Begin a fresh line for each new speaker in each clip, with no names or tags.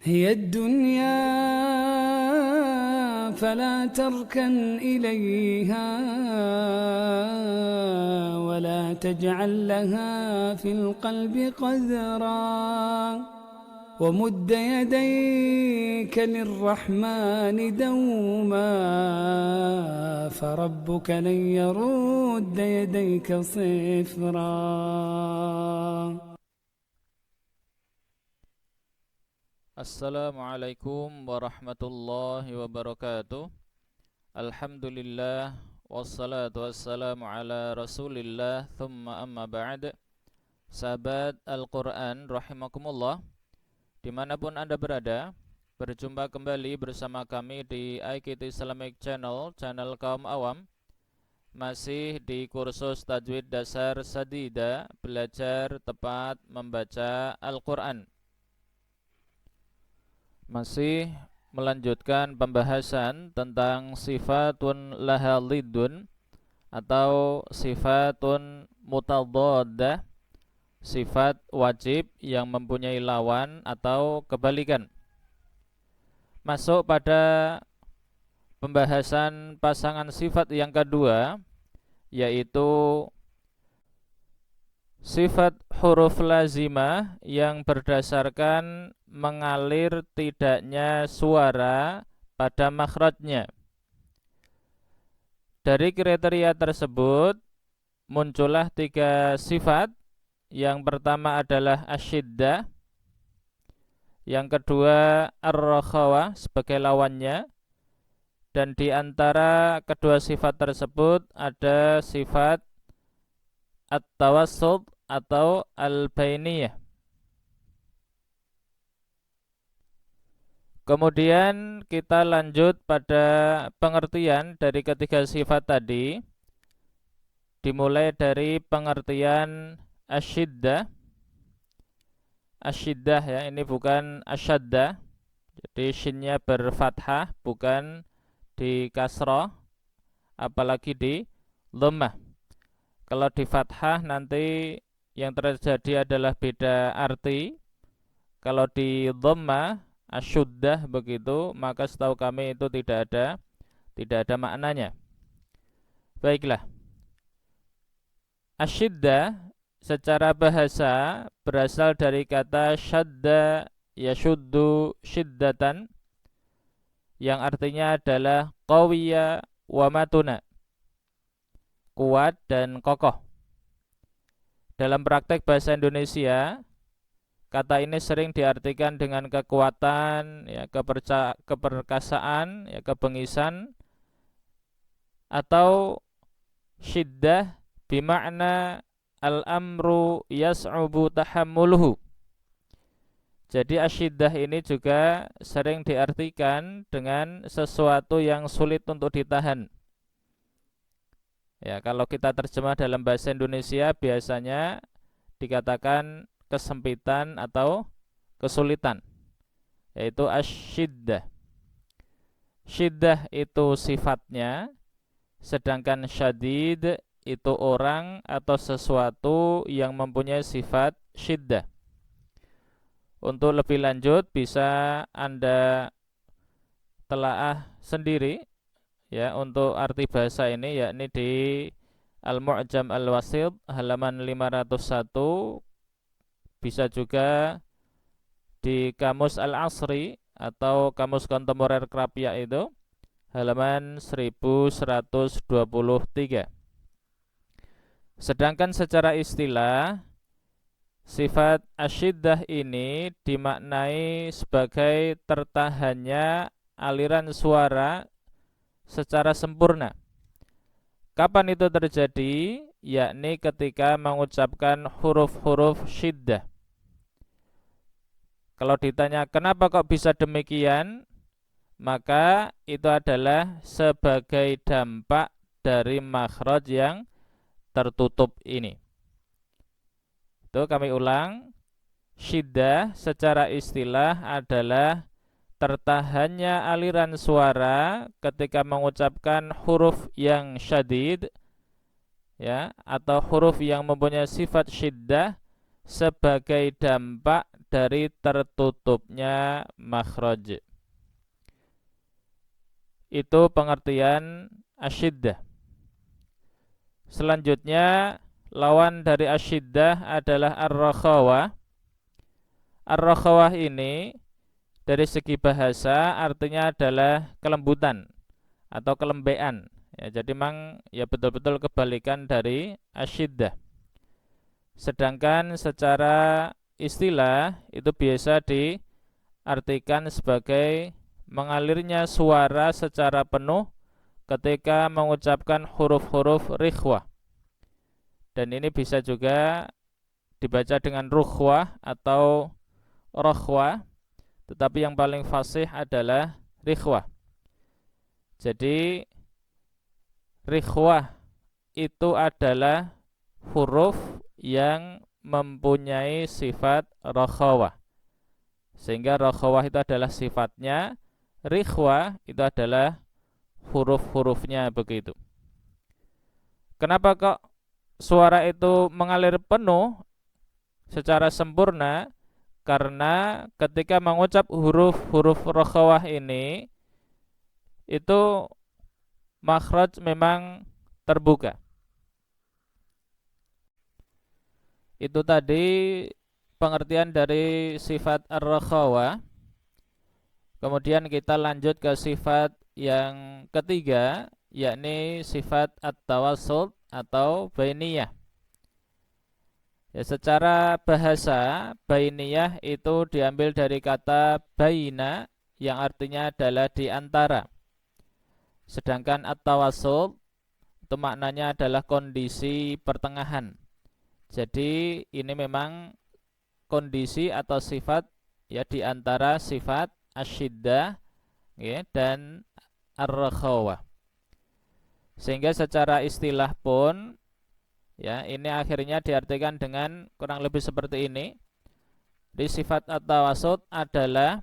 هي الدنيا فلا تركن إليها ولا تجعل لها في القلب قدرا ومد يديك للرحمن دوما فربك لن يرد يديك صفرا.
Assalamualaikum warahmatullahi wabarakatuh. Alhamdulillah wassalatu wassalamu ala rasulillah thumma amma ba'd. Sahabat Al-Quran rahimakumullah, dimanapun anda berada, berjumpa kembali bersama kami di IKT Islamic Channel, channel kaum awam. Masih di kursus Tajwid Dasar Sadida, belajar tepat membaca Al-Quran. Masih melanjutkan pembahasan tentang sifatun laha lidun atau sifatun mutadaddah, sifat wajib yang mempunyai lawan atau kebalikan. Masuk pada pembahasan pasangan sifat yang kedua, yaitu sifat huruf lazimah yang berdasarkan mengalir tidaknya suara pada makhrajnya. Dari kriteria tersebut muncullah 3 sifat. Yang pertama adalah asyiddah, yang kedua ar-rakhawah sebagai lawannya, dan di antara kedua sifat tersebut ada sifat at-tawassut atau al-bainiyah. Kemudian kita lanjut pada pengertian dari ketiga sifat tadi. Dimulai dari pengertian asyiddah. Asyiddah ya, ini bukan asyaddah. Jadi shinnya berfathah, bukan di kasrah, apalagi di dhammah. Kalau di fathah nanti yang terjadi adalah beda arti. Kalau di dhammah asyuddah begitu, maka setahu kami itu tidak ada maknanya. Baiklah. Asyiddah secara bahasa berasal dari kata syadda yashuddu syiddatan, yang artinya adalah qawiyya wa matuna, kuat dan kokoh. Dalam praktek bahasa Indonesia, kata ini sering diartikan dengan kekuatan, ya, keperkasaan, ya, kebengisan, atau syiddah bima'na al-amru yas'ubu tahammuluhu. Jadi asyiddah ini juga sering diartikan dengan sesuatu yang sulit untuk ditahan. Ya, kalau kita terjemah dalam bahasa Indonesia biasanya dikatakan kesempitan atau kesulitan, yaitu asyiddah. Syiddah itu sifatnya, sedangkan syadid itu orang atau sesuatu yang mempunyai sifat syiddah. Untuk lebih lanjut bisa Anda telaah sendiri ya untuk arti bahasa ini, yakni di Al-Mu'jam Al-Wasit halaman 501. Bisa juga di Kamus Al-Asri atau Kamus Kontemporer Krapyak itu halaman 1123. Sedangkan secara istilah, sifat asyiddah ini dimaknai sebagai tertahannya aliran suara secara sempurna. Kapan itu terjadi? Yakni ketika mengucapkan huruf-huruf syiddah. Kalau ditanya kenapa kok bisa demikian, maka itu adalah sebagai dampak dari makhraj yang tertutup ini. Itu kami ulang, syiddah secara istilah adalah tertahannya aliran suara ketika mengucapkan huruf yang syadid, ya, atau huruf yang mempunyai sifat syiddah sebagai dampak dari tertutupnya makhraj. Itu pengertian asyiddah. Selanjutnya lawan dari asyiddah adalah ar-rakhawah. Ar-rakhawah ini dari segi bahasa artinya adalah kelembutan atau kelembean. Ya, jadi memang ya betul-betul kebalikan dari asyiddah. Sedangkan secara istilah itu biasa diartikan sebagai mengalirnya suara secara penuh ketika mengucapkan huruf-huruf rikhwah. Dan ini bisa juga dibaca dengan rukhwah atau rokhwah, tetapi yang paling fasih adalah rikhwah. Jadi rikhwah itu adalah huruf yang mempunyai sifat rokhwah, sehingga rokhwah itu adalah sifatnya, rikhwah itu adalah huruf-hurufnya begitu. Kenapa kok suara itu mengalir penuh secara sempurna? Karena ketika mengucap huruf-huruf rokhwah ini, itu makhraj memang terbuka. Itu tadi pengertian dari sifat ar-rakhawah. Kemudian kita lanjut ke sifat yang ketiga, yakni sifat at-tawassut atau bainiyah. Ya, secara bahasa bainiyah itu diambil dari kata baina yang artinya adalah di antara. Sedangkan at-tawassut itu maknanya adalah kondisi pertengahan. Jadi ini memang kondisi atau sifat ya di antara sifat asyiddah ya, dan ar-rakhawah. Sehingga secara istilah pun ya ini akhirnya diartikan dengan kurang lebih seperti ini. Di sifat at-tawassut adalah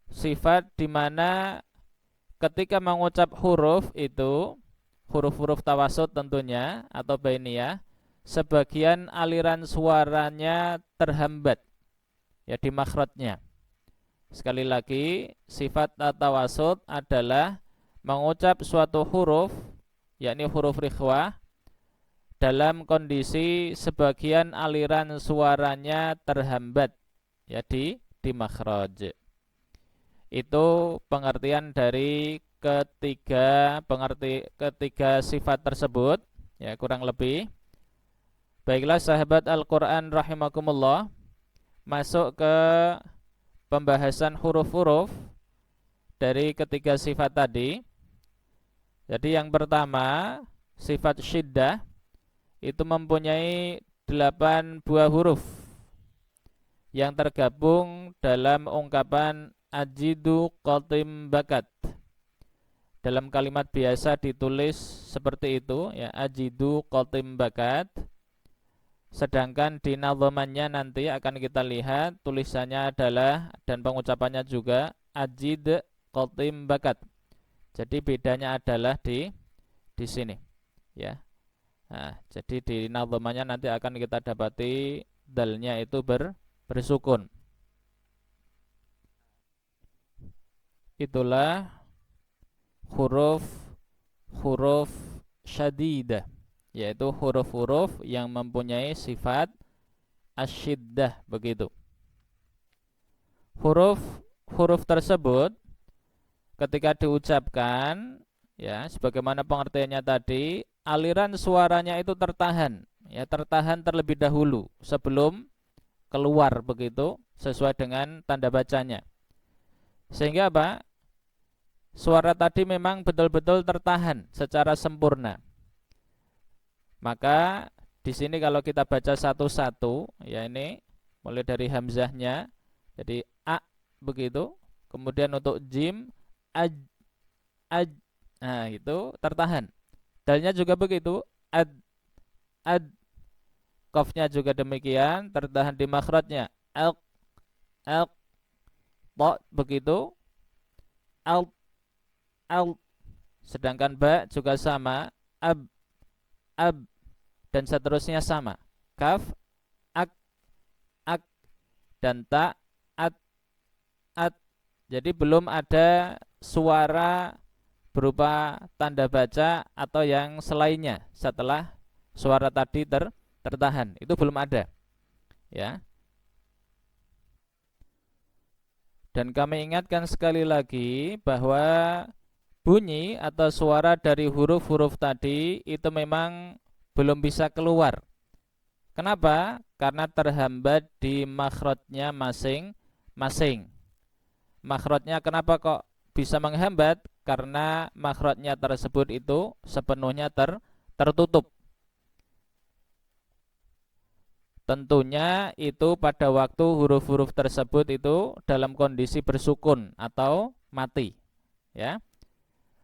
sifat di mana ketika mengucap huruf itu, huruf-huruf tawassut tentunya atau bainiyah, sebagian aliran suaranya terhambat ya di makhrajnya. Sekali lagi, sifat at-tawassut adalah mengucap suatu huruf, yakni huruf rikhwah, dalam kondisi sebagian aliran suaranya terhambat ya di makhraj. Itu pengertian dari ketiga sifat tersebut ya kurang lebih. Baiklah sahabat Al-Quran rahimakumullah, masuk ke pembahasan huruf-huruf dari ketiga sifat tadi. Jadi yang pertama, sifat syiddah itu mempunyai 8 buah huruf yang tergabung dalam ungkapan ajidu qatim bakat. Dalam kalimat biasa ditulis seperti itu ya, ajidu qatim bakat. Sedangkan di nadhamannya nanti akan kita lihat tulisannya adalah dan pengucapannya juga ajid qatim bakat. Jadi bedanya adalah di sini ya. Nah, jadi di nadhamannya nanti akan kita dapati dalnya itu bersukun. Itulah huruf syadidah, yaitu huruf-huruf yang mempunyai sifat asyiddah begitu. Huruf tersebut ketika diucapkan ya sebagaimana pengertiannya tadi, aliran suaranya itu tertahan ya, tertahan terlebih dahulu sebelum keluar begitu sesuai dengan tanda bacanya. Sehingga apa? Suara tadi memang betul-betul tertahan secara sempurna. Maka di sini kalau kita baca satu-satu, ya ini mulai dari hamzahnya, jadi a begitu. Kemudian untuk jim, aj, nah itu tertahan. Dalnya juga begitu, ad. Qafnya juga demikian, tertahan di makhrajnya, al, to begitu, al. Sedangkan ba juga sama, ab, dan seterusnya sama, kaf, ak, dan ta, at, at. Jadi belum ada suara berupa tanda baca atau yang selainnya setelah suara tadi tertahan. Itu belum ada. Ya. Dan kami ingatkan sekali lagi bahwa bunyi atau suara dari huruf-huruf tadi itu memang belum bisa keluar. Kenapa? Karena terhambat di makhrajnya masing-masing. Makhrajnya kenapa kok bisa menghambat? Karena makhrajnya tersebut itu sepenuhnya tertutup. Tentunya itu pada waktu huruf-huruf tersebut itu dalam kondisi bersukun atau mati, ya.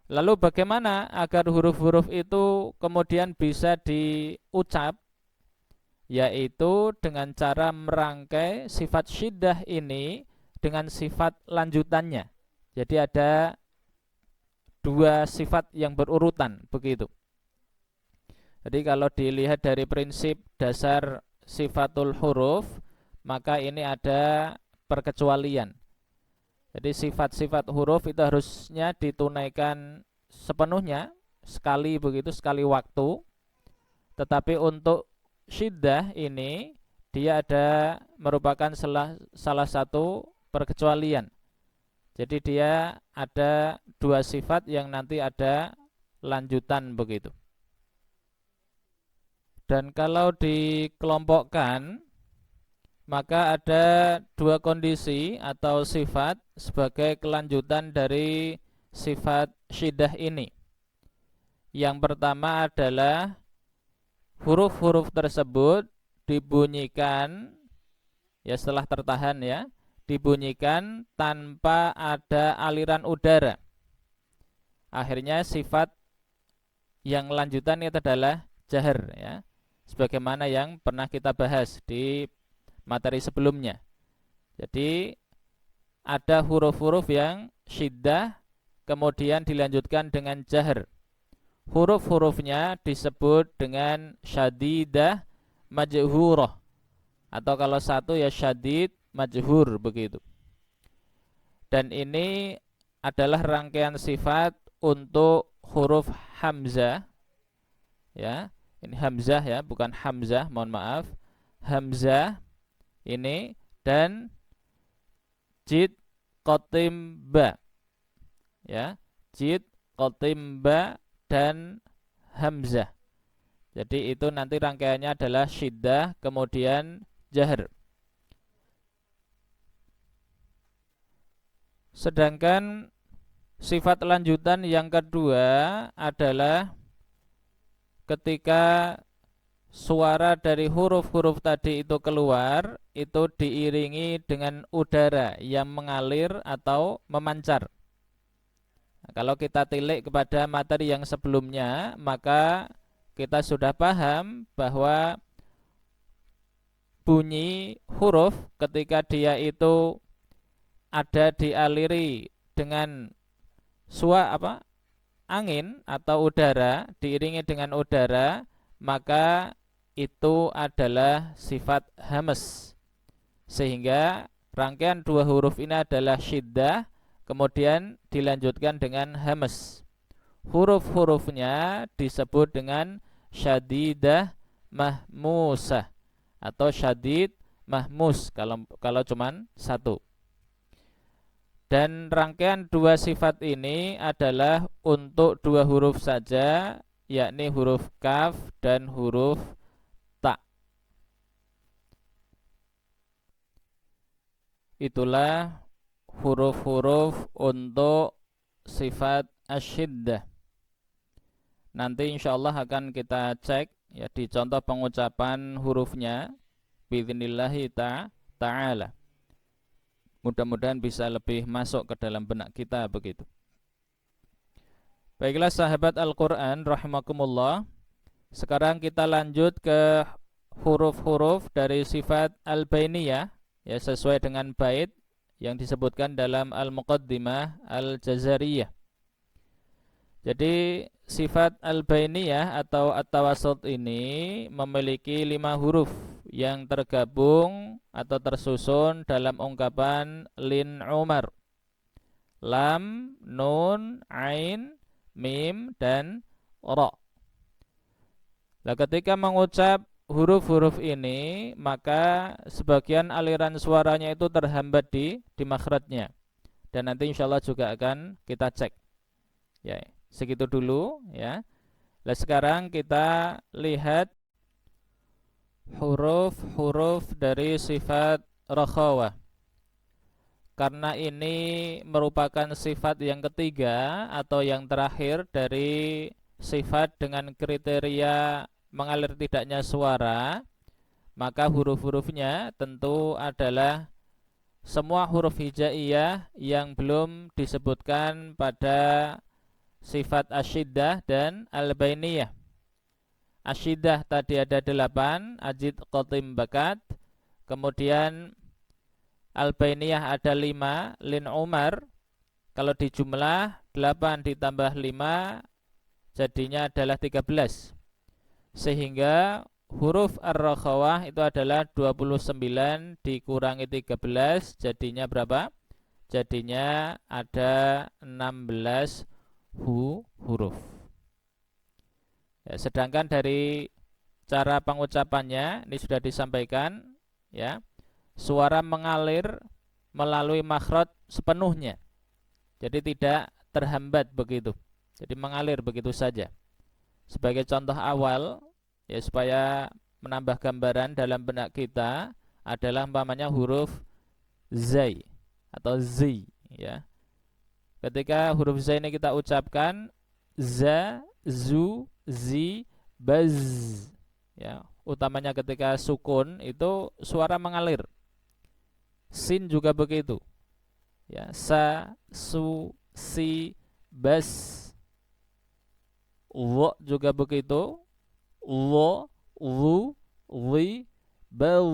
Lalu bagaimana agar huruf-huruf itu kemudian bisa diucap? Yaitu dengan cara merangkai sifat syiddah ini dengan sifat lanjutannya. Jadi ada dua sifat yang berurutan begitu. Jadi kalau dilihat dari prinsip dasar sifatul huruf, maka ini ada perkecualian. Jadi sifat-sifat huruf itu harusnya ditunaikan sepenuhnya sekali begitu, sekali waktu. Tetapi untuk syiddah ini dia ada merupakan salah satu perkecualian. Jadi dia ada dua sifat yang nanti ada lanjutan begitu. Dan kalau dikelompokkan, maka ada dua kondisi atau sifat sebagai kelanjutan dari sifat syiddah ini. Yang pertama adalah huruf-huruf tersebut dibunyikan, ya setelah tertahan ya, dibunyikan tanpa ada aliran udara. Akhirnya sifat yang lanjutan itu adalah jahar, ya. Sebagaimana yang pernah kita bahas di materi sebelumnya. Jadi ada huruf-huruf yang syiddah kemudian dilanjutkan dengan jahar. Huruf-hurufnya disebut dengan syadidah majhurah, atau kalau satu ya syadid majhur begitu. Dan ini adalah rangkaian sifat untuk huruf hamzah, ya. Ini hamzah ya, bukan hamzah, mohon maaf. Hamzah ini dan jid qatim ba. Ya, jid qatim ba dan hamzah. Jadi itu nanti rangkaiannya adalah syiddah kemudian jahar. Sedangkan sifat lanjutan yang kedua adalah ketika suara dari huruf-huruf tadi itu keluar, itu diiringi dengan udara yang mengalir atau memancar. Nah, kalau kita tilik kepada materi yang sebelumnya, maka kita sudah paham bahwa bunyi huruf ketika dia itu ada dialiri dengan angin atau udara, diiringi dengan udara, maka itu adalah sifat hamas. Sehingga rangkaian dua huruf ini adalah syiddah kemudian dilanjutkan dengan hamas. Huruf-hurufnya disebut dengan syadidah mahmusah atau syadid mahmus kalau cuman satu. Dan rangkaian dua sifat ini adalah untuk dua huruf saja, yakni huruf kaf dan huruf ta. Itulah huruf-huruf untuk sifat asyiddah. Nanti insyaallah akan kita cek ya di contoh pengucapan hurufnya bidznillahi ta'ala. Mudah-mudahan bisa lebih masuk ke dalam benak kita begitu. Baiklah sahabat Al-Quran rahimakumullah. Sekarang kita lanjut ke huruf-huruf dari sifat al-bainiyah, ya sesuai dengan bait yang disebutkan dalam Al-Muqaddimah Al-Jazariyah. Jadi sifat al-bainiyah atau at-tawassut ini memiliki 5 huruf yang tergabung atau tersusun dalam ungkapan lin Umar. Lam, nun, ain, mim, dan ra. Nah, ketika mengucap huruf-huruf ini, maka sebagian aliran suaranya itu terhambat di makhrajnya. Dan nanti insya Allah juga akan kita cek. Ya, segitu dulu ya. Nah, sekarang kita lihat huruf-huruf dari sifat rakhawah. Karena ini merupakan sifat yang ketiga atau yang terakhir dari sifat dengan kriteria mengalir tidaknya suara, maka huruf-hurufnya tentu adalah semua huruf hijaiyah yang belum disebutkan pada sifat asyiddah dan al-bainiyah. Asyiddah tadi ada 8, ajid, qatim, bakat. Kemudian al-bainiyah ada 5, lin Umar. Kalau dijumlah 8 ditambah 5 jadinya adalah 13. Sehingga huruf ar-rakhawah itu adalah 29 dikurangi 13 jadinya berapa? Jadinya ada 16 huruf. Ya, sedangkan dari cara pengucapannya ini sudah disampaikan ya. Suara mengalir melalui makhraj sepenuhnya. Jadi tidak terhambat begitu. Jadi mengalir begitu saja. Sebagai contoh awal ya supaya menambah gambaran dalam benak kita adalah umpamanya huruf zai atau zi ya. Ketika huruf zai ini kita ucapkan za, zu, zi, baz ya, utamanya ketika sukun itu suara mengalir. Sin juga begitu ya, sa, su, si, bas. Wo juga begitu, lo, lu, li, bal.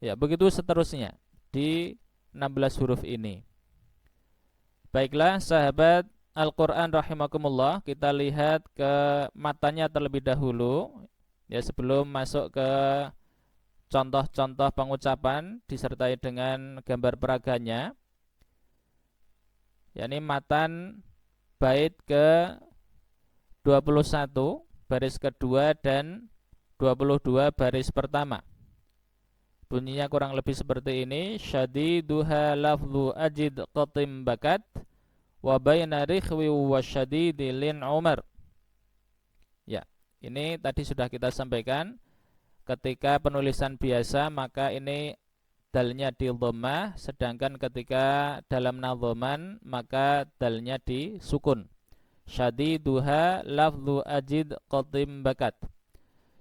Ya, begitu seterusnya di 16 huruf ini. Baiklah sahabat Al-Quran rahimakumullah, kita lihat ke matanya terlebih dahulu ya sebelum masuk ke contoh-contoh pengucapan disertai dengan gambar peraganya. Ya, ini matan bait ke 21 baris kedua dan 22 baris pertama. Bunyinya kurang lebih seperti ini. Syadiduha lafzu ajid qatim bakat wa baina rikhwi wa syadidi lin Umar. Ya, ini tadi sudah kita sampaikan. Ketika penulisan biasa maka ini dalnya di dhammah, sedangkan ketika dalam nadhaman maka dalnya di sukun. Syadiduha lafzu ajid qatim bakat.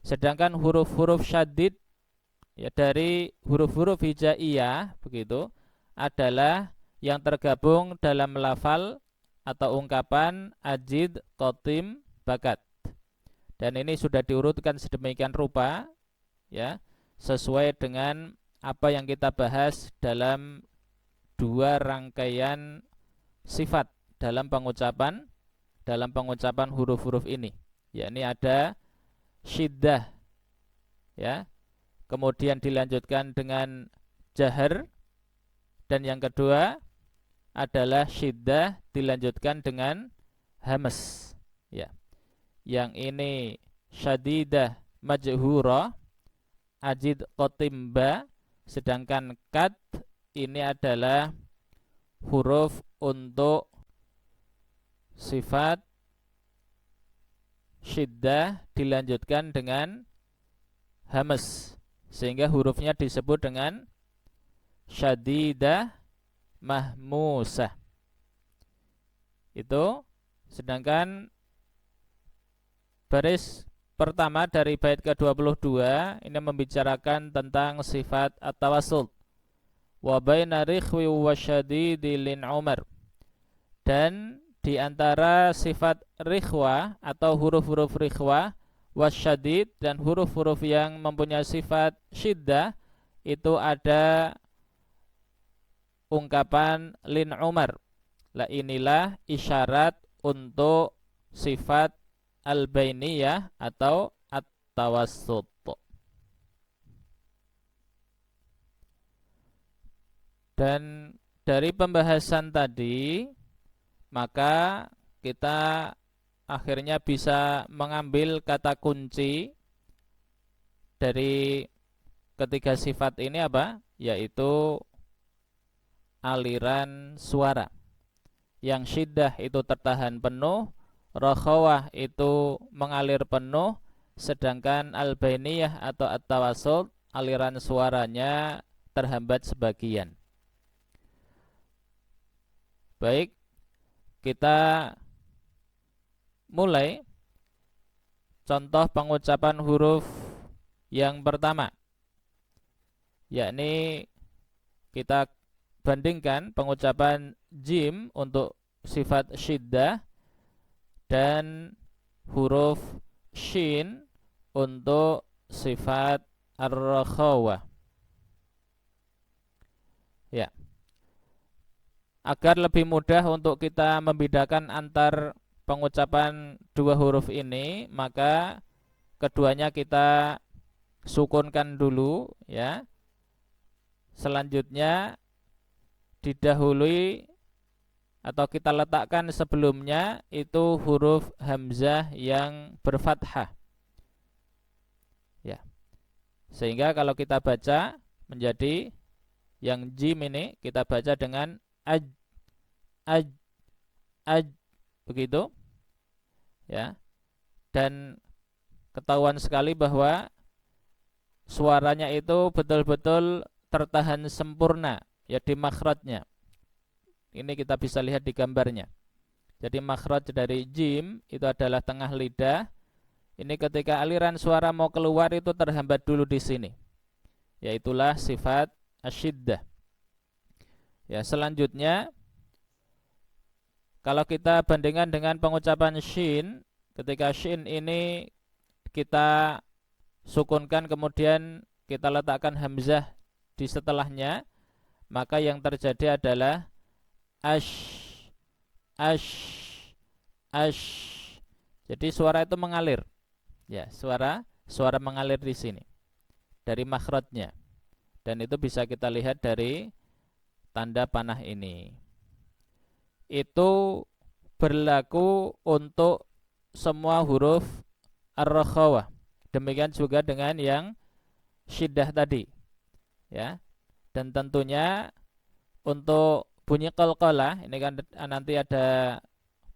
Sedangkan huruf-huruf syadid ya dari huruf-huruf hijaiyah begitu adalah yang tergabung dalam lafal atau ungkapan ajid, qatim, bakat. Dan ini sudah diurutkan sedemikian rupa ya, sesuai dengan apa yang kita bahas dalam 2 rangkaian sifat dalam pengucapan huruf-huruf ini. Yakni ada syiddah ya, kemudian dilanjutkan dengan jahar, dan yang kedua adalah syiddah dilanjutkan dengan hamas ya. Yang ini syadidah majhura, ajid qatim ba, sedangkan kat ini adalah huruf untuk sifat syiddah dilanjutkan dengan hamas, sehingga hurufnya disebut dengan syadidah mahmusah. Itu sedangkan baris pertama dari bait ke-22 ini membicarakan tentang sifat at-tawassul. Wa baina rikhwi wa syadidi lin Umar. Dan di antara sifat rikhwa atau huruf-huruf rikhwa wasyadid dan huruf-huruf yang mempunyai sifat syiddah itu ada ungkapan lin Umar. Lah inilah isyarat untuk sifat al-bainiyah atau at-tawassut. Dan dari pembahasan tadi, maka kita akhirnya bisa mengambil kata kunci dari ketiga sifat ini apa? Yaitu aliran suara. Yang syiddah itu tertahan penuh, rakhawah itu mengalir penuh, sedangkan al-bainiyah atau at-tawassut aliran suaranya terhambat sebagian. Baik, kita mulai contoh pengucapan huruf yang pertama, yakni kita bandingkan pengucapan jim untuk sifat syiddah dan huruf shin untuk sifat ar-rakhawah. Ya. Agar lebih mudah untuk kita membedakan antar pengucapan dua huruf ini, maka keduanya kita sukunkan dulu ya. Selanjutnya didahului atau kita letakkan sebelumnya itu huruf hamzah yang berfathah. Ya. Sehingga kalau kita baca menjadi yang jim ini kita baca dengan aj, aj, aj, begitu ya. Dan ketahuan sekali bahwa suaranya itu betul-betul tertahan sempurna ya di makhrajnya. Ini kita bisa lihat di gambarnya. Jadi makhraj dari jim itu adalah tengah lidah. Ini ketika aliran suara mau keluar itu terhambat dulu di sini. Yaitulah sifat asyiddah. Ya, selanjutnya kalau kita bandingkan dengan pengucapan shin, ketika shin ini kita sukunkan kemudian kita letakkan hamzah di setelahnya, maka yang terjadi adalah ash, ash, ash. Jadi suara itu mengalir. Ya, suara mengalir di sini dari makhrajnya. Dan itu bisa kita lihat dari tanda panah ini. Itu berlaku untuk semua huruf ar-rakhawah. Demikian juga dengan yang syiddah tadi. Ya. Dan tentunya untuk bunyi qalqalah, ini kan nanti ada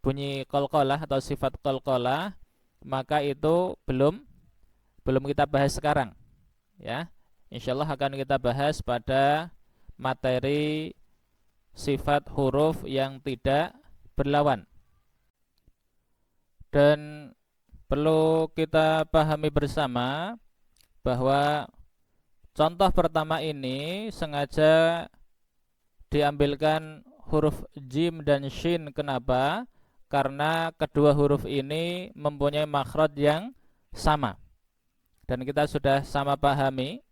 bunyi qalqalah atau sifat qalqalah, maka itu belum kita bahas sekarang. Ya. Insyaallah akan kita bahas pada materi sifat huruf yang tidak berlawan. Dan perlu kita pahami bersama bahwa contoh pertama ini sengaja diambilkan huruf jim dan shin. Kenapa? Karena kedua huruf ini mempunyai makhraj yang sama. Dan kita sudah sama pahami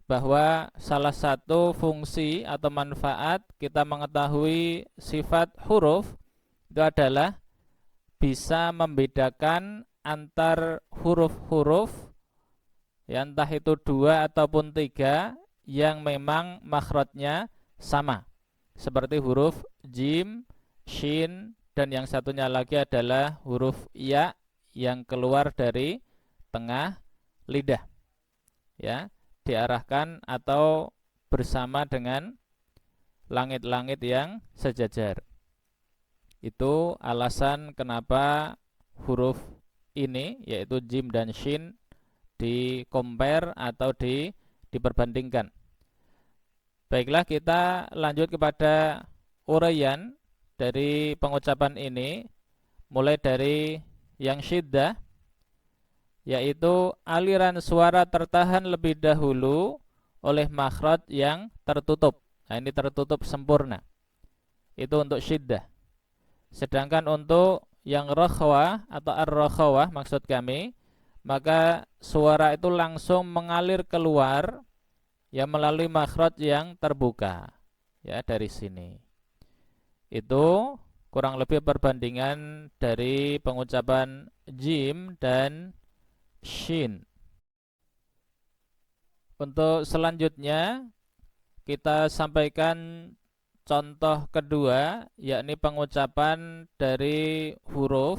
bahwa salah satu fungsi atau manfaat kita mengetahui sifat huruf itu adalah bisa membedakan antar huruf-huruf ya, entah itu 2 ataupun 3 yang memang makhrajnya sama, seperti huruf jim, shin, dan yang satunya lagi adalah huruf ya yang keluar dari tengah lidah ya, diarahkan atau bersama dengan langit-langit yang sejajar. Itu alasan kenapa huruf ini yaitu jim dan shin di compare atau diperbandingkan. Baiklah, kita lanjut kepada uraian dari pengucapan ini, mulai dari yang syiddah, yaitu aliran suara tertahan lebih dahulu oleh makhraj yang tertutup. Nah, ini tertutup sempurna. Itu untuk syiddah. Sedangkan untuk yang rakhawah atau ar-rakhawah maksud kami, maka suara itu langsung mengalir keluar ya melalui makhraj yang terbuka. Ya, dari sini. Itu kurang lebih perbandingan dari pengucapan jim dan shin. Untuk selanjutnya kita sampaikan contoh kedua, yakni pengucapan dari huruf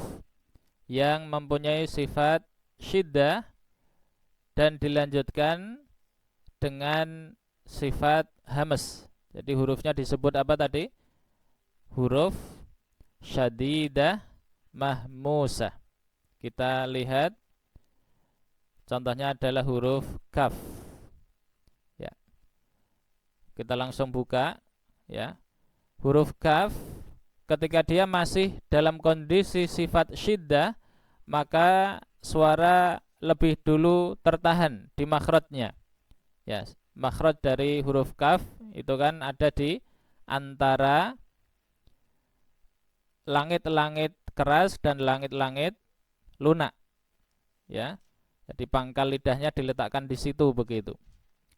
yang mempunyai sifat syiddah dan dilanjutkan dengan sifat hamas. Jadi hurufnya disebut apa tadi? Huruf syadidah mahmusah. Kita lihat contohnya adalah huruf kaf. Ya. Kita langsung buka ya. Huruf kaf ketika dia masih dalam kondisi sifat syiddah, maka suara lebih dulu tertahan di makhrajnya. Ya, makhraj dari huruf kaf itu kan ada di antara langit-langit keras dan langit-langit lunak. Ya. Jadi pangkal lidahnya diletakkan di situ begitu.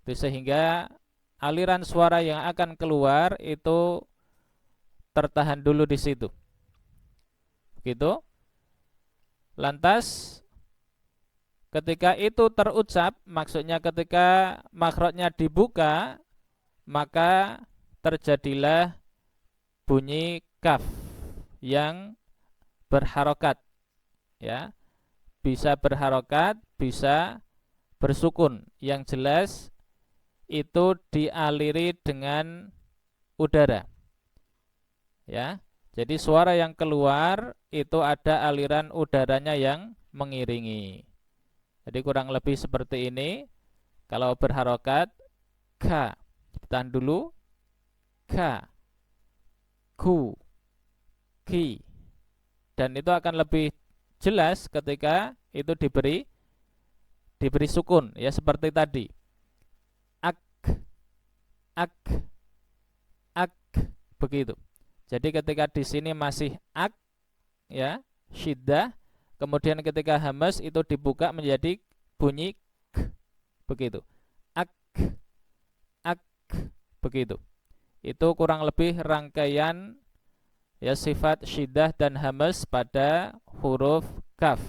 Sehingga aliran suara yang akan keluar itu tertahan dulu di situ. Begitu. Lantas ketika itu terucap, maksudnya ketika makhrajnya dibuka, maka terjadilah bunyi kaf yang berharokat, ya, bisa berharokat, bisa bersukun. Yang jelas itu dialiri dengan udara, ya. Jadi suara yang keluar itu ada aliran udaranya yang mengiringi. Jadi kurang lebih seperti ini. Kalau berharokat, ka, ditahan dulu, ka, ku, ki. Dan itu akan lebih jelas ketika itu diberi sukun, ya seperti tadi. Ak, ak, ak, begitu. Jadi ketika di sini masih ak, ya, syiddah. Kemudian ketika hamas itu dibuka menjadi bunyi k, begitu. Ak, ak, begitu. Itu kurang lebih rangkaian ya sifat syiddah dan hamas pada huruf kaf.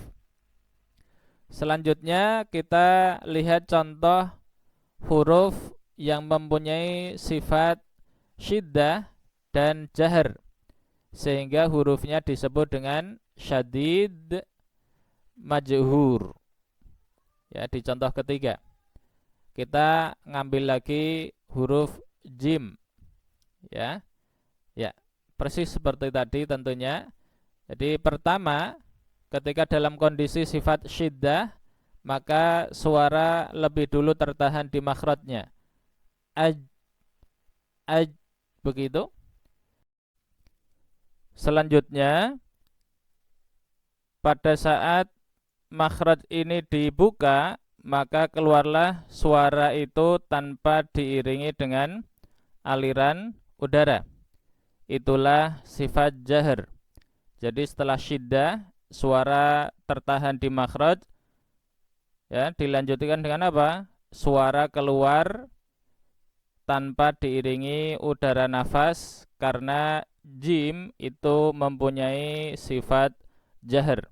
Selanjutnya kita lihat contoh huruf yang mempunyai sifat syiddah dan jahar, sehingga hurufnya disebut dengan syadid majhur. Ya, di contoh ketiga kita ngambil lagi huruf jim. Ya. Ya, persis seperti tadi tentunya. Jadi pertama, ketika dalam kondisi sifat syiddah, maka suara lebih dulu tertahan di makhrajnya. Aj, aj, begitu. Selanjutnya, pada saat makhraj ini dibuka, maka keluarlah suara itu tanpa diiringi dengan aliran udara. Itulah sifat jahar. Jadi setelah syiddah, suara tertahan di makhraj, ya, dilanjutkan dengan apa? Suara keluar tanpa diiringi udara nafas, karena jim itu mempunyai sifat jahar.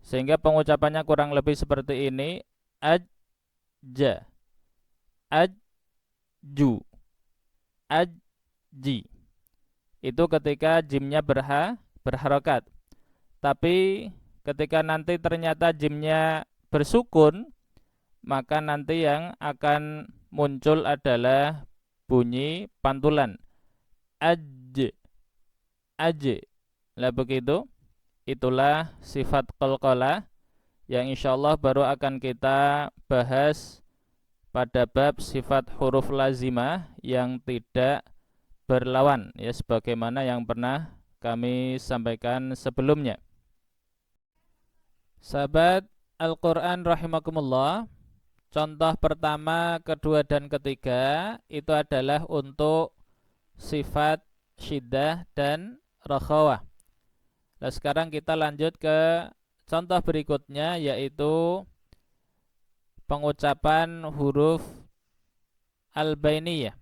Sehingga pengucapannya kurang lebih seperti ini. Ajja, ajju, ajji. Itu ketika jimnya berharokat. Tapi ketika nanti ternyata jimnya bersukun, maka nanti yang akan muncul adalah bunyi pantulan. Aj, aj. Lah begitu. Itulah sifat qalqalah yang insyaallah baru akan kita bahas pada bab sifat huruf lazimah yang tidak berlawan, ya, sebagaimana yang pernah kami sampaikan sebelumnya. Sahabat Al-Quran rahimakumullah, contoh pertama, kedua, dan ketiga itu adalah untuk sifat syiddah dan rakhawah. Nah, sekarang kita lanjut ke contoh berikutnya, yaitu pengucapan huruf al-bainiyah.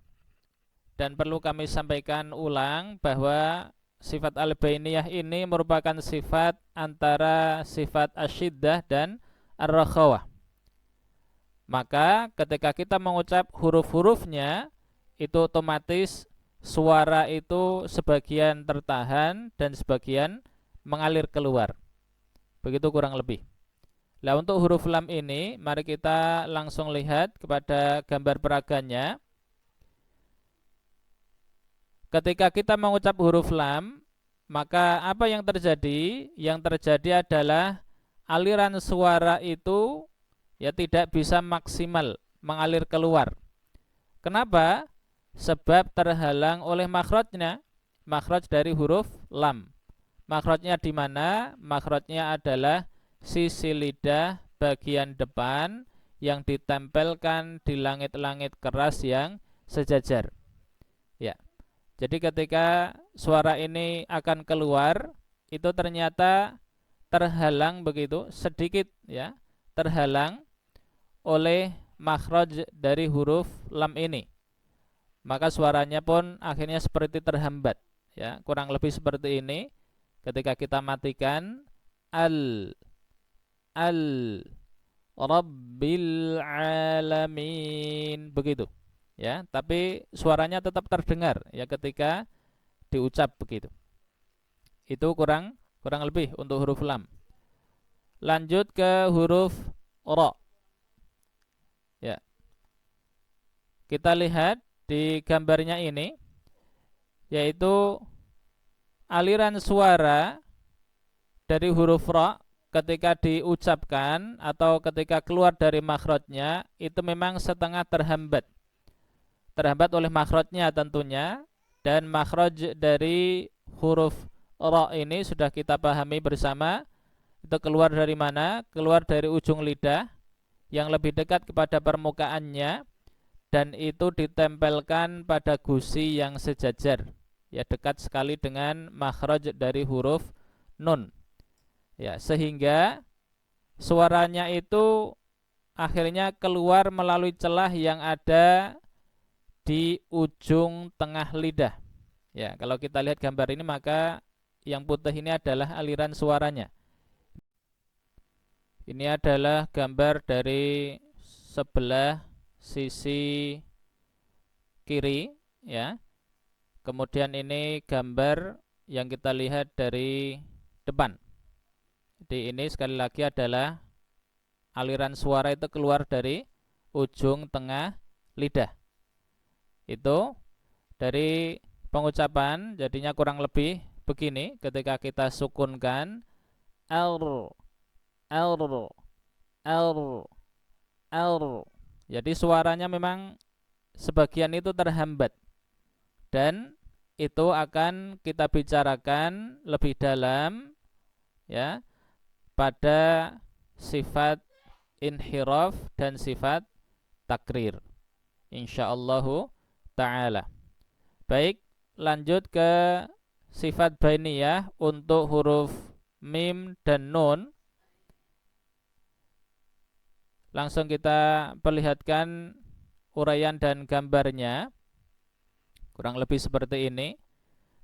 Dan perlu kami sampaikan ulang bahwa sifat al-bainiyah ini merupakan sifat antara sifat asyiddah dan ar-rakhawah. Maka ketika kita mengucap huruf-hurufnya, itu otomatis suara itu sebagian tertahan dan sebagian mengalir keluar. Begitu kurang lebih. Nah, untuk huruf lam ini mari kita langsung lihat kepada gambar peragannya. Ketika kita mengucap huruf lam, maka apa yang terjadi? Yang terjadi adalah aliran suara itu ya tidak bisa maksimal mengalir keluar. Kenapa? Sebab terhalang oleh makhrajnya, makhraj dari huruf lam. Makhrajnya di mana? Makhrajnya adalah sisi lidah bagian depan yang ditempelkan di langit-langit keras yang sejajar. Ya. Jadi ketika suara ini akan keluar, itu ternyata terhalang begitu sedikit ya, terhalang oleh makhraj dari huruf lam ini. Maka suaranya pun akhirnya seperti terhambat ya, kurang lebih seperti ini. Ketika kita matikan al rabbil alamin begitu ya, tapi suaranya tetap terdengar ya ketika diucap begitu. Itu kurang lebih untuk huruf lam. Lanjut ke huruf ra. Ya. Kita lihat di gambarnya ini, yaitu aliran suara dari huruf ra ketika diucapkan atau ketika keluar dari makhrajnya itu memang setengah terhambat oleh makhrajnya tentunya. Dan makhraj dari huruf ra ini sudah kita pahami bersama, itu keluar dari mana? Keluar dari ujung lidah yang lebih dekat kepada permukaannya, dan itu ditempelkan pada gusi yang sejajar ya, dekat sekali dengan makhraj dari huruf nun ya, sehingga suaranya itu akhirnya keluar melalui celah yang ada di ujung tengah lidah ya. Kalau kita lihat gambar ini, maka yang putih ini adalah aliran suaranya. Ini adalah gambar dari sebelah sisi kiri ya. Kemudian ini gambar yang kita lihat dari depan. Jadi ini sekali lagi adalah aliran suara itu keluar dari ujung tengah lidah. Itu dari pengucapan jadinya kurang lebih begini ketika kita sukunkan l. Jadi suaranya memang sebagian itu terhambat, dan itu akan kita bicarakan lebih dalam ya pada sifat inhiraf dan sifat takrir insyaallah ta'ala. Baik, lanjut ke sifat bainiyah untuk huruf mim dan nun. Langsung kita perlihatkan uraian dan gambarnya. Kurang lebih seperti ini.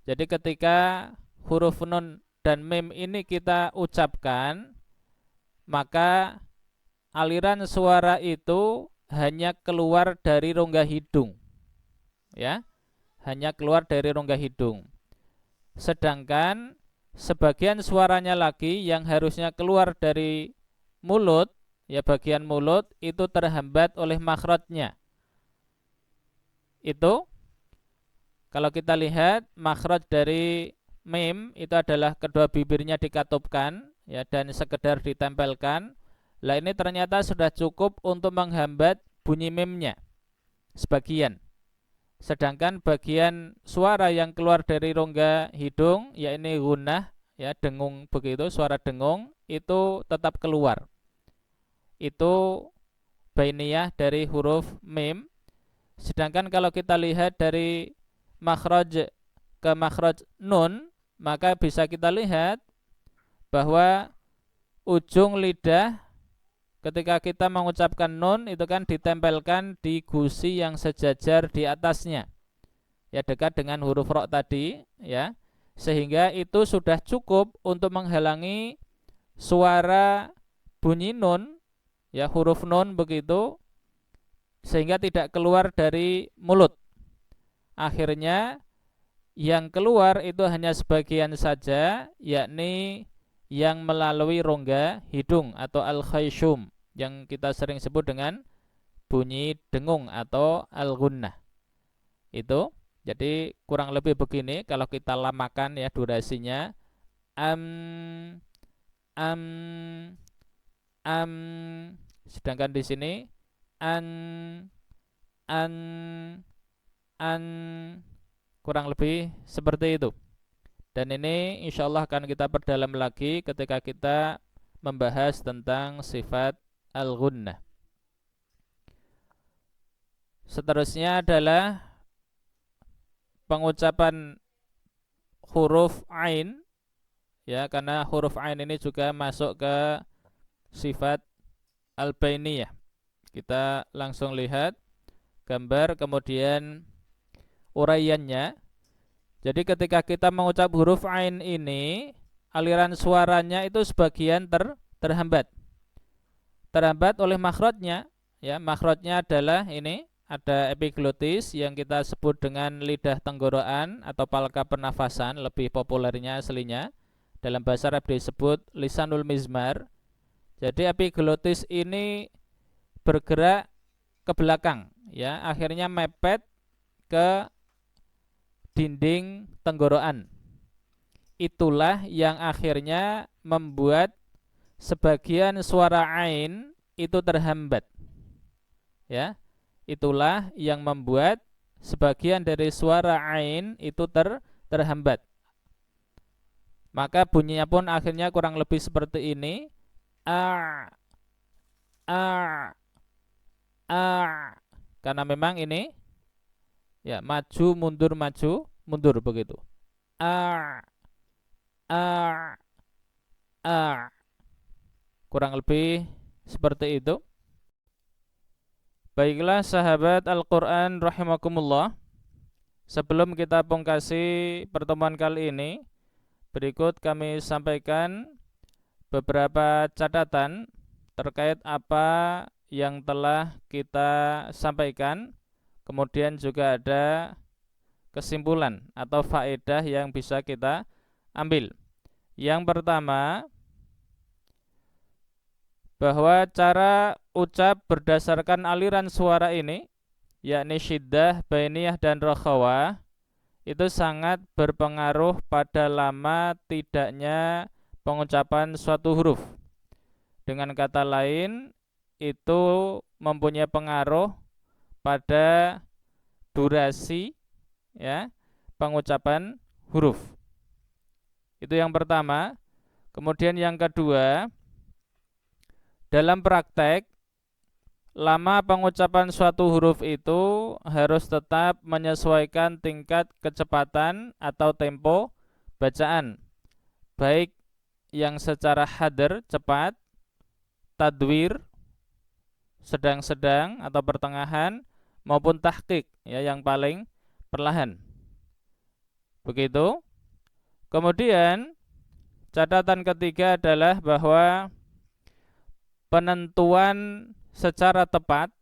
Jadi ketika huruf nun dan mim ini kita ucapkan, maka aliran suara itu hanya keluar dari rongga hidung ya, hanya keluar dari rongga hidung. Sedangkan sebagian suaranya lagi yang harusnya keluar dari mulut ya, bagian mulut itu terhambat oleh makhrajnya. Itu kalau kita lihat makhraj dari mim itu adalah kedua bibirnya dikatupkan ya, dan sekedar ditempelkan. Lah ini ternyata sudah cukup untuk menghambat bunyi mimnya sebagian. Sedangkan bagian suara yang keluar dari rongga hidung, ya ini gunnah ya, dengung begitu, suara dengung itu tetap keluar. Itu bainiyah dari huruf mim. Sedangkan kalau kita lihat dari makhraj ke makhraj nun, maka bisa kita lihat bahwa ujung lidah ketika kita mengucapkan nun itu kan ditempelkan di gusi yang sejajar di atasnya ya, dekat dengan huruf ra tadi ya, sehingga itu sudah cukup untuk menghalangi suara bunyi nun ya, huruf nun begitu, sehingga tidak keluar dari mulut. akhirnya yang keluar itu hanya sebagian saja, yakni yang melalui rongga hidung atau al-khayshum, yang kita sering sebut dengan bunyi dengung atau al-ghunnah. Itu jadi kurang lebih begini kalau kita lamakan ya durasinya. Am am am sedangkan di sini an an an kurang lebih seperti itu. Dan ini insya Allah akan kita perdalam lagi ketika kita membahas tentang sifat al-ghunnah. Seterusnya adalah pengucapan huruf ain, ya, karena huruf ain ini juga masuk ke sifat al-bainiyah. Kita langsung lihat gambar kemudian uraiannya. Jadi ketika kita mengucap huruf ain ini, aliran suaranya itu sebagian terhambat. Terhambat oleh makhrajnya, ya. Makhrajnya adalah ini, ada epiglotis yang kita sebut dengan lidah tenggorokan atau palka pernafasan, lebih populernya aslinya dalam bahasa Arab disebut lisanul mizmar. Jadi epiglotis ini bergerak ke belakang, ya, akhirnya mepet ke dinding tenggorokan. Itulah yang akhirnya membuat sebagian suara ain itu terhambat, ya. Itulah yang membuat sebagian dari suara ain itu terhambat. Maka bunyinya pun akhirnya kurang lebih seperti ini. A a a, karena memang ini ya maju mundur begitu. A a kurang lebih seperti itu. Baiklah sahabat Al-Quran rahimakumullah, sebelum kita pungkasi pertemuan kali ini, berikut kami sampaikan beberapa catatan terkait apa yang telah kita sampaikan. Kemudian juga ada kesimpulan atau faedah yang bisa kita ambil. Yang pertama, bahwa cara ucap berdasarkan aliran suara ini, yakni syiddah, bainiyah, dan rokhawah, itu sangat berpengaruh pada lama tidaknya pengucapan suatu huruf. Dengan kata lain, itu mempunyai pengaruh pada durasi, ya, pengucapan huruf. Itu yang pertama. Kemudian yang kedua, dalam praktek, lama pengucapan suatu huruf itu harus tetap menyesuaikan tingkat kecepatan atau tempo bacaan, baik yang secara hadr cepat, tadwir sedang-sedang atau pertengahan, maupun tahqiq, ya, yang paling perlahan. Begitu. Kemudian catatan ketiga adalah bahwa penentuan secara tepat,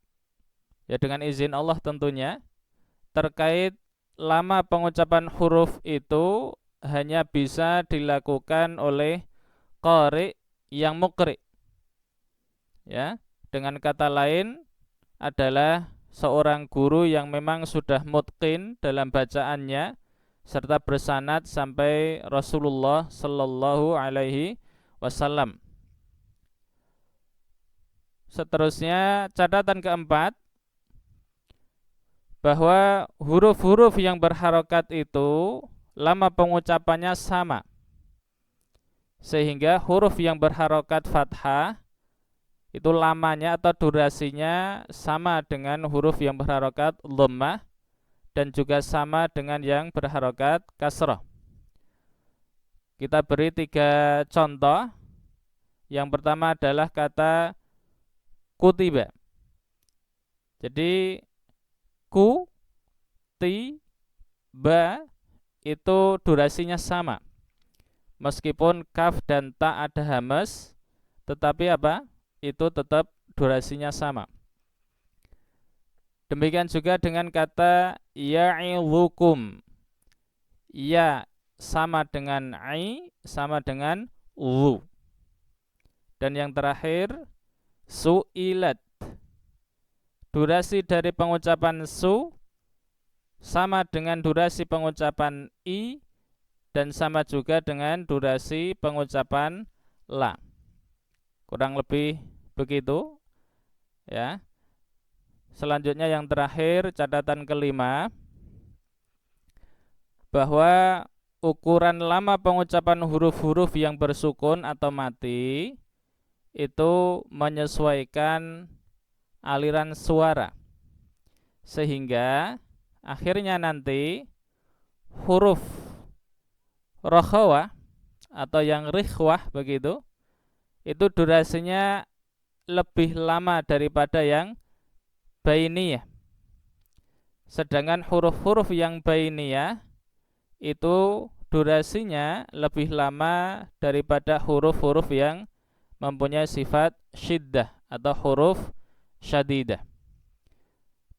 ya, dengan izin Allah tentunya, terkait lama pengucapan huruf itu hanya bisa dilakukan oleh qari yang muqri, ya. Dengan kata lain adalah seorang guru yang memang sudah mutqin dalam bacaannya serta bersanad sampai Rasulullah sallallahu alaihi wasallam. Seterusnya catatan keempat, bahwa huruf-huruf yang berharokat itu lama pengucapannya sama, sehingga huruf yang berharokat fathah itu lamanya atau durasinya sama dengan huruf yang berharokat dhammah dan juga sama dengan yang berharokat kasrah. Kita beri 3 contoh. Yang pertama adalah kata kutiba. Jadi ku, ti, ba itu durasinya sama. Meskipun kaf dan ta ada hamas, tetapi apa? Itu tetap durasinya sama. Demikian juga dengan kata ya'idhukum. Ya sama dengan ai, sama dengan lu. Dan yang terakhir su'ilat. Durasi dari pengucapan su sama dengan durasi pengucapan i dan sama juga dengan durasi pengucapan la. Kurang lebih begitu ya. Selanjutnya yang terakhir, catatan kelima, bahwa ukuran lama pengucapan huruf-huruf yang bersukun atau mati itu menyesuaikan aliran suara, sehingga akhirnya nanti huruf rokhawah atau yang rikhwah begitu, itu durasinya lebih lama daripada yang bainiyah. Sedangkan huruf-huruf yang bainiyah itu durasinya lebih lama daripada huruf-huruf yang mempunyai sifat syiddah atau huruf syadidah.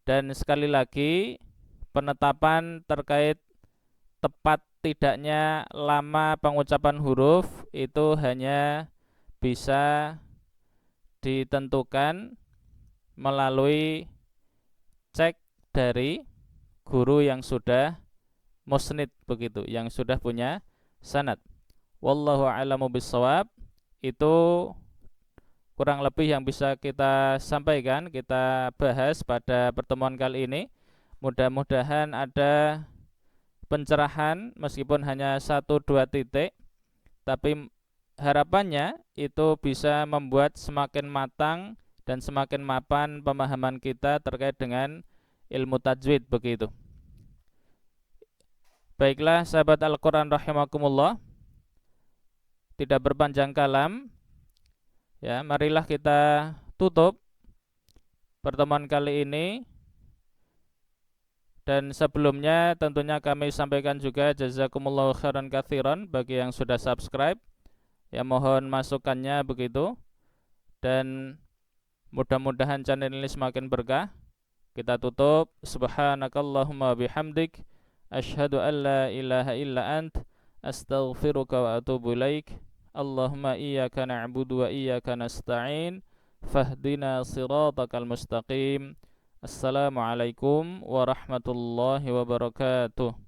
Dan sekali lagi, penetapan terkait tepat tidaknya lama pengucapan huruf itu hanya bisa ditentukan melalui cek dari guru yang sudah musnid begitu, yang sudah punya sanad. Wallahu a'lamu bissawab. Itu kurang lebih yang bisa kita sampaikan, kita bahas pada pertemuan kali ini. Mudah-mudahan ada pencerahan meskipun hanya 1-2 titik, tapi harapannya itu bisa membuat semakin matang dan semakin mapan pemahaman kita terkait dengan ilmu tajwid begitu. Baiklah sahabat Al-Quran rahimakumullah, tidak berpanjang kalam ya, marilah kita tutup pertemuan kali ini. Dan sebelumnya tentunya kami sampaikan juga jazakumullahu khairan katsiran bagi yang sudah subscribe ya, mohon masukannya begitu, dan mudah-mudahan channel ini semakin berkah. Kita tutup, subhanakallahumma bihamdik, asyhadu an la ilaha illa ant, astaghfiruka wa atubu ilaik. Allahumma iyyaka na'budu wa iyyaka nasta'in, fahdina siratakal mustaqim. Assalamualaikum warahmatullahi wabarakatuh.